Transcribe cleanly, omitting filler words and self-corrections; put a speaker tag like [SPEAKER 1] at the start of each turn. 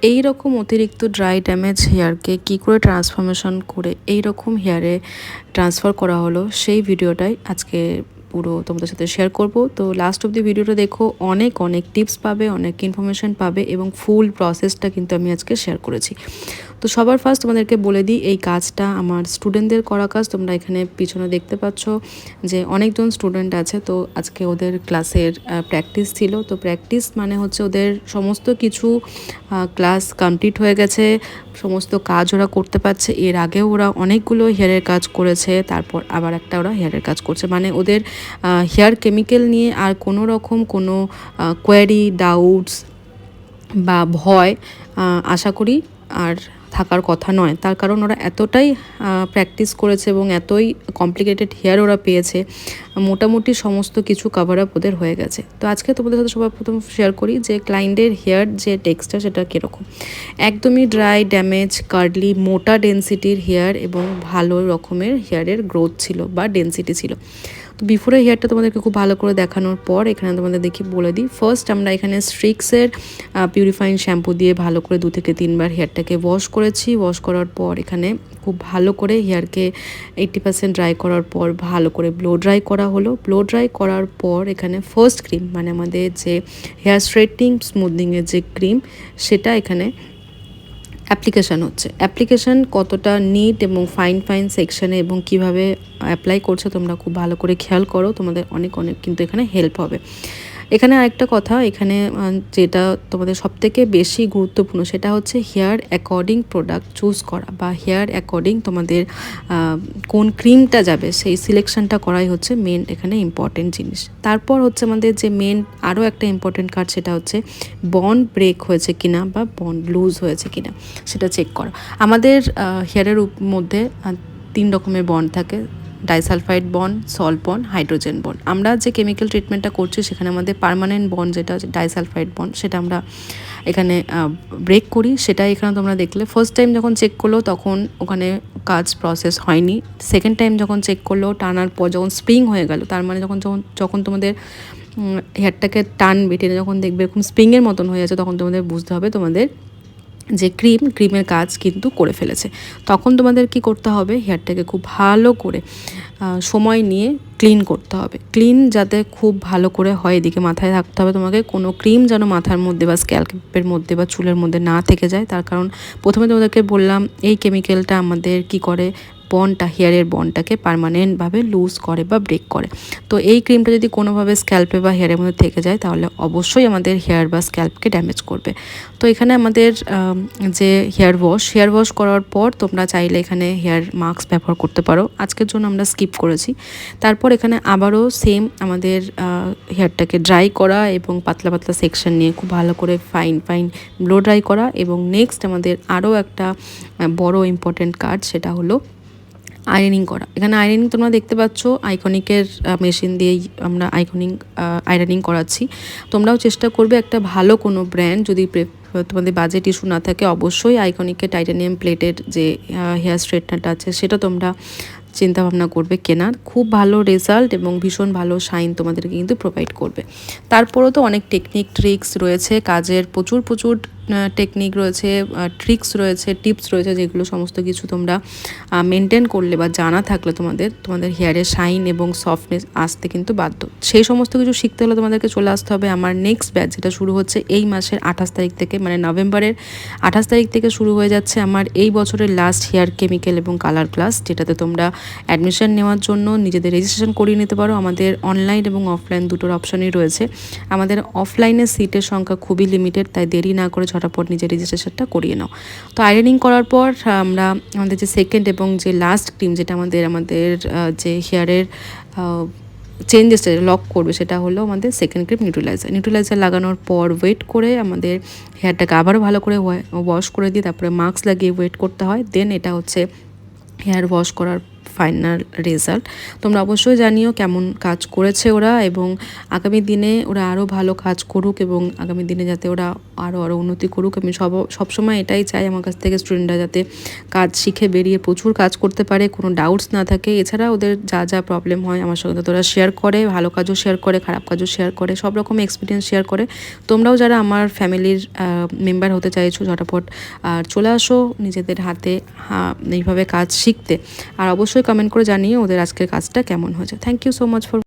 [SPEAKER 1] এই রকম অতিরিক্ত ড্রাই ড্যামেজ হেয়ারকে কী করে ট্রান্সফরমেশন করে এই রকম হেয়ারে ট্রান্সফার করা হলো সেই ভিডিওটাই আজকে পুরো তোমাদের সাথে শেয়ার করব। তো লাস্ট অব দি ভিডিওটা দেখো, অনেক অনেক টিপস পাবে, অনেক ইনফরমেশান পাবে এবং ফুল প্রসেসটা কিন্তু আমি আজকে শেয়ার করেছি। তো সবার ফার্স্ট তোমাদেরকে বলে দিই, এই কাজটা আমার স্টুডেন্টদের করা কাজ। তোমরা এখানে পিছনে দেখতে পাচ্ছ যে অনেকজন স্টুডেন্ট আছে। তো আজকে ওদের ক্লাসের প্র্যাকটিস ছিল। তো প্র্যাকটিস মানে হচ্ছে ওদের সমস্ত কিছু ক্লাস কমপ্লিট হয়ে গেছে, সমস্ত কাজ ওরা করতে পারছে। এর আগেও ওরা অনেকগুলো হেয়ারের কাজ করেছে, তারপর আবার একটা ওরা হেয়ারের কাজ করছে। মানে ওদের হেয়ার কেমিক্যাল নিয়ে আর কোনো রকম কোনো কোয়ারি, ডাউটস বা ভয় আশা করি আর থাকার কথা নয়। তার কারণ ওরা এতটাই প্র্যাকটিস করেছে এবং এতই কমপ্লিকেটেড হেয়ার ওরা পেয়েছে, মোটামুটি সমস্ত কিছু কভার আপ ওদের হয়ে গেছে। তো আজকে তোমাদের সাথে সবার প্রথম শেয়ার করি যে ক্লায়েন্টের হেয়ার যে টেক্সচার সেটা কীরকম। একদমই ড্রাই, ড্যামেজ, কার্ডলি, মোটা ডেন্সিটির হেয়ার এবং ভালো রকমের হেয়ারের গ্রোথ ছিল বা ডেন্সিটি ছিল। তো বিফোরের হেয়ারটা তোমাদেরকে খুব ভালো করে দেখানোর পর এখানে তোমাদের দেখি বলে দিই। ফার্স্ট আমরা এখানে স্ট্রিক্সের পিউরিফাইং শ্যাম্পু দিয়ে ভালো করে 2 থেকে 3 বার হেয়ারটাকে ওয়াশ করেছি। ওয়াশ করার পর এখানে খুব ভালো করে হেয়ারকে 80% ড্রাই করার পর ভালো করে ব্লো ড্রাই করা হলো। ব্লো ড্রাই করার পর এখানে ফার্স্ট ক্রিম মানে আমাদের যে হেয়ার স্ট্রেটনিং স্মুথনিংয়ের যে ক্রিম সেটা এখানে অ্যাপ্লিকেশান হচ্ছে। অ্যাপ্লিকেশান কতটা নিট এবং ফাইন ফাইন সেকশানে এবং কিভাবে অ্যাপ্লাই করছে তোমরা খুব ভালো করে খেয়াল করো, তোমাদের অনেক অনেক কিন্তু এখানে হেল্প হবে। এখানে আরেকটা কথা, এখানে যেটা তোমাদের সবথেকে বেশি গুরুত্বপূর্ণ সেটা হচ্ছে হেয়ার অ্যাকর্ডিং প্রোডাক্ট চুজ করা বা হেয়ার অ্যাকর্ডিং তোমাদের কোন ক্রিমটা যাবে সেই সিলেকশনটা করাই হচ্ছে মেন এখানে ইম্পর্টেন্ট জিনিস। তারপর হচ্ছে আমাদের যে মেন আরও একটা ইম্পর্টেন্ট কাজ, সেটা হচ্ছে বন্ড ব্রেক হয়েছে কিনা বা বন্ড লুজ হয়েছে কিনা সেটা চেক করা। আমাদের হেয়ারের মধ্যে 3 রকমের বন্ড থাকে: disulphide bond, salt bond, hydrogen bond. আমরা যে কেমিক্যাল ট্রিটমেন্টটা করছি সেখানে আমাদের পার্মানেন্ট বন্ড যেটা ডাইসালফাইড বন্ড সেটা আমরা এখানে ব্রেক করি। সেটাই এখানে তোমরা দেখলে। ফার্স্ট টাইম যখন চেক করলো তখন ওখানে কাজ প্রসেস হয়নি। সেকেন্ড টাইম যখন চেক করলো টানার পর যখন স্প্রিং হয়ে গেল, তার মানে যখন তোমাদের হেয়ারটাকে টানবে, টেনে যখন দেখবে এরকম স্প্রিংয়ের মতন হয়ে আছে, তখন তোমাদের বুঝতে হবে তোমাদের যে ক্রিমের কাজ কিন্তু করে ফেলেছে। তখন তোমাদের কি করতে হবে, হেয়ারটাকে খুব ভালো করে সময় নিয়ে ক্লিন করতে হবে। ক্লিন যাতে খুব ভালো করে হয় এদিকে মাথায় থাকতে হবে তোমাকে, কোনো ক্রিম যেন মাথার মধ্যে বা স্ক্যাল্পের মধ্যে বা চুলের মধ্যে না থেকে যায়। তার কারণ প্রথমে তোমাদেরকে বললাম এই কেমিক্যালটা আমাদের কি করে, বন্ডটা, হেয়ারের বন্ডটাকে পার্মানেন্টভাবে লুজ করে বা ব্রেক করে। তো এই ক্রিমটা যদি কোনোভাবে স্ক্যাল্পে বা হেয়ারের মধ্যে থেকে যায় তাহলে অবশ্যই আমাদের হেয়ার বা স্ক্যাল্পকে ড্যামেজ করবে। তো এখানে আমাদের যে হেয়ার ওয়াশ করার পর তোমরা চাইলে এখানে হেয়ার মাস্ক ব্যবহার করতে পারো। আজকের জন্য আমরা স্কিপ করেছি। তারপর এখানে আবারও সেম আমাদের হেয়ারটাকে ড্রাই করা এবং পাতলা পাতলা সেকশন নিয়ে খুব ভালো করে ফাইন ফাইন ব্লো ড্রাই করা। এবং নেক্সট আমাদের আরও একটা বড় ইম্পর্টেন্ট কাজ, সেটা হলো আয়রনিং করা। এখানে আয়রনিং তোমরা দেখতে পাচ্ছ, আইকনিকের মেশিন দিয়েই আমরা আয়রনিং করাচ্ছি। তোমরাও চেষ্টা করবে একটা ভালো কোনো ব্র্যান্ড, যদি তোমাদের বাজেট ইস্যু না থাকে অবশ্যই আইকনিকের টাইটানিয়াম প্লেটের যে হেয়ার স্ট্রেটনারটা আছে সেটা তোমরা চিন্তাভাবনা করবে কেনার। খুব ভালো রেজাল্ট এবং ভীষণ ভালো শাইন তোমাদেরকে কিন্তু প্রোভাইড করবে। তারপরেও তো অনেক টেকনিক ট্রিক্স রয়েছে কাজের, প্রচুর প্রচুর টেকনিক রয়েছে, ট্রিক্স রয়েছে, টিপস রয়েছে, যেগুলো সমস্ত কিছু তোমরা মেনটেন করলে বা জানা থাকলে তোমাদের হেয়ারের শাইন এবং সফটনেস আসতে কিন্তু বাধ্য। সেই সমস্ত কিছু শিখতে হলে তোমাদেরকে চলে আসতে হবে আমার নেক্সট ব্যাচ, যেটা শুরু হচ্ছে এই মাসের 28 তারিখ থেকে, মানে নভেম্বরের 28 তারিখ থেকে শুরু হয়ে যাচ্ছে আমার এই বছরের লাস্ট হেয়ার কেমিক্যাল এবং কালার ক্লাস, যেটাতে তোমরা অ্যাডমিশন নেওয়ার জন্য নিজেদের রেজিস্ট্রেশন করিয়ে নিতে পারো। আমাদের অনলাইন এবং অফলাইন দুটোর অপশানই রয়েছে। আমাদের অফলাইনের সিটের সংখ্যা খুবই লিমিটেড, তাই দেরি না করে ঝটাপট নিজের রেজিস্ট্রেশনটা করিয়ে নাও। তো আয়রনিং করার পর আমরা আমাদের যে সেকেন্ড এবং যে লাস্ট ক্রিম, যেটা আমাদের যে হেয়ারের চেঞ্জেসটা লক করবে, সেটা হলো আমাদের সেকেন্ড ক্রিম নিউট্রিলাইজার লাগানোর পর ওয়েট করে আমাদের হেয়ারটাকে আবারও ভালো করে ওয়াশ করে দিয়ে তারপরে মাস্ক লাগিয়ে ওয়েট করতে হয়। দেন এটা হচ্ছে হেয়ার ওয়াশ করার ফাইনাল রেজাল্ট। তোমরা অবশ্যই জানিও কেমন কাজ করেছে ওরা, এবং আগামী দিনে ওরা আরও ভালো কাজ করুক এবং আগামী দিনে যাতে ওরা আরও উন্নতি করুক। আমি সবসময় এটাই চাই আমার কাছ থেকে স্টুডেন্টরা যাতে কাজ শিখে বেরিয়ে প্রচুর কাজ করতে পারে, কোনো ডাউটস না থাকে। এছাড়া ওদের যা যা প্রবলেম হয় আমার সঙ্গে তো ওরা শেয়ার করে, ভালো কাজও শেয়ার করে, খারাপ কাজও শেয়ার করে, সব রকম এক্সপিরিয়েন্স শেয়ার করে। তোমরাও যারা আমার ফ্যামিলির মেম্বার হতে চাইছো ঝটাপট চলে আসো নিজেদের হাতে এইভাবে কাজ শিখতে। আর অবশ্যই কমেন্ট করে জানিয়ে ওদের আজকের কাজটা কেমন হয়েছে। Thank you so much for